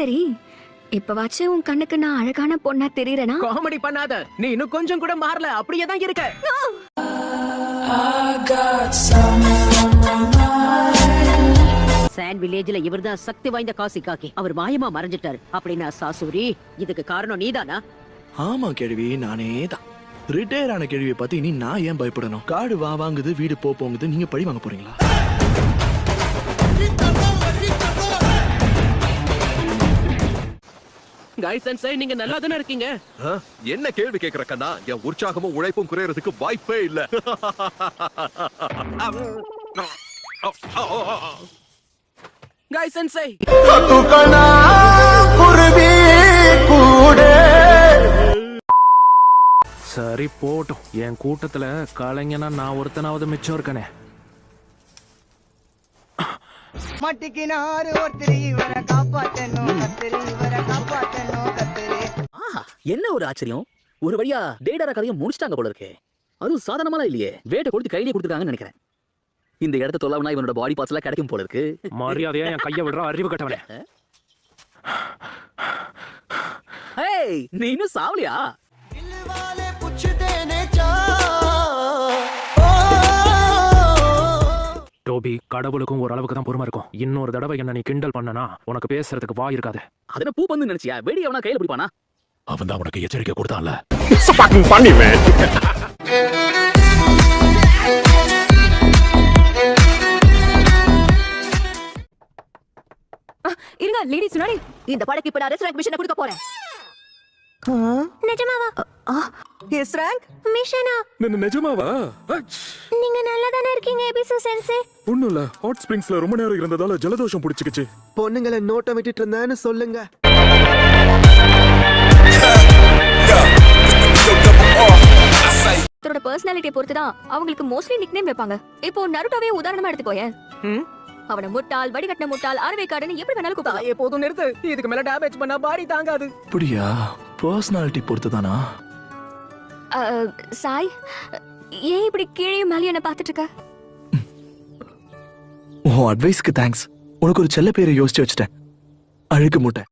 சரி, இப்பவாச்சும் உன் கண்ணுக்கு நான் அழகான பொண்ணா தெரியறேனா? காமெடி பண்ணாத, நீ இன்னும் கொஞ்சம் கூட மாறல, அப்படியே தான் இருக்க. சாண்ட் வில்லேஜ்ல இவர்தான் சக்தி வாய்ந்த காசி காக்கி. அவர் மாயமா மறைஞ்சிட்டாரு அப்படின்னா சாசூரி, இதுக்கு காரணம் நீதானா? ஆமா கேள்வி, நானே தான். ரிட்டையர் ஆன கேள்வியை பத்தி இனி நான் ஏன் பயப்படணும்? காடு வாங்குது, வீடு போங்குது, நீங்க பழி வாங்க போறீங்களா? கைஸ் அண்ட் சை, நீங்க நல்லா தானே இருக்கீங்க? என்ன கேள்வி கேக்குற கண்ணா? என் உற்சாகமும் உழைப்பும் குறையறதுக்கு வாய்ப்பே இல்ல. கைஸ் அண்ட் சை, சரி போட்டும், என் கூட்டத்துல கலைஞனா நான் ஒருத்தனாவது மிச்சம் இருக்கனே. மட்டிக்கினாரு ஒருத்தர் இவரை காப்பாத்தணும் கத்திரி, இவரை காப்பாத்தணும் கத்திரி. என்ன ஒரு ஆச்சரியம், ஒரு வழியா டேடர கதையை முடிச்சிட்டாங்க போல இருக்கே. அதுவும் சாதாரணமா இல்லையே, வேட்டை கொடுத்து கையிலே கொடுத்துருக்காங்கன்னு நினைக்கிறேன். இந்த இடத்த தொலைவனா இவனோட பாடி பார்ட்ஸ் எல்லாம் கிடைக்கும் போல இருக்கு. மரியாதையா என் கையை விடுற அறிவு கட்டவனே. ஏய், நீ இன்னும் சாவலியா? டோபி, கடவுளுக்கும் ஒரு அளவுக்கு தான் பொறுமை இருக்கும். இன்னொரு தடவை என்ன நீ கிண்டல் பண்ணனா உனக்கு பேசுறதுக்கு வாய் இருக்காது. அதன பூ பந்து நினைச்சியா? வெடி அவனா கையில பிடிப்பானா? அவன் தான் உனக்கு எச்சரிக்கை கொடுத்தான்ல. இருங்க லேடிஸ், முன்னாடி இந்த படக்கு இப்ப நான் ரெஸ்டாரண்ட் மிஷனை கொடுக்க போறேன். நிஜமாவா? எஸ் ரேங்க் மிஷனா? நிஜமாவா? நீங்க நல்லா தானே இருக்கீங்க எபிசோ சென்சே? ஒண்ணும் இல்ல, ஹாட் ஸ்பிரிங்ஸ்ல ரொம்ப நேரம் இருந்ததால ஜலதோஷம் பிடிச்சிக்கிச்சு. பொண்ணுங்களை நோட்டம் விட்டுட்டு இருந்தேன்னு சொல்லுங்க. அவரோட பர்சனாலிட்டியை பொறுத்து தான் அவங்களுக்கு மோஸ்ட்லி நிக்நேம் வைப்பாங்க. இப்போ நருட்டோவே உதாரணமா எடுத்துக்கோயேன். அவன முட்டாள், வடிகட்டின முட்டாள், அறவைக்காடுன்னு எப்படி வேணாலும் கூப்பிடலாம். எப்போதும் நிறுத்து, இதுக்கு மேல டேமேஜ் பண்ணா பாடி தாங்காது. அப்படியா? பர்சனாலிட்டி பொறுத்து தானா? சாய், ஏன் இப்படி கீழே மேலே என்ன பார்த்துட்டு இருக்க? உன் அட்வைஸ்க்கு தேங்க்ஸ். உனக்கு ஒரு செல்ல பேரை யோசிச்சு வச்சுட்டேன், அழுக்கு மூட்டை.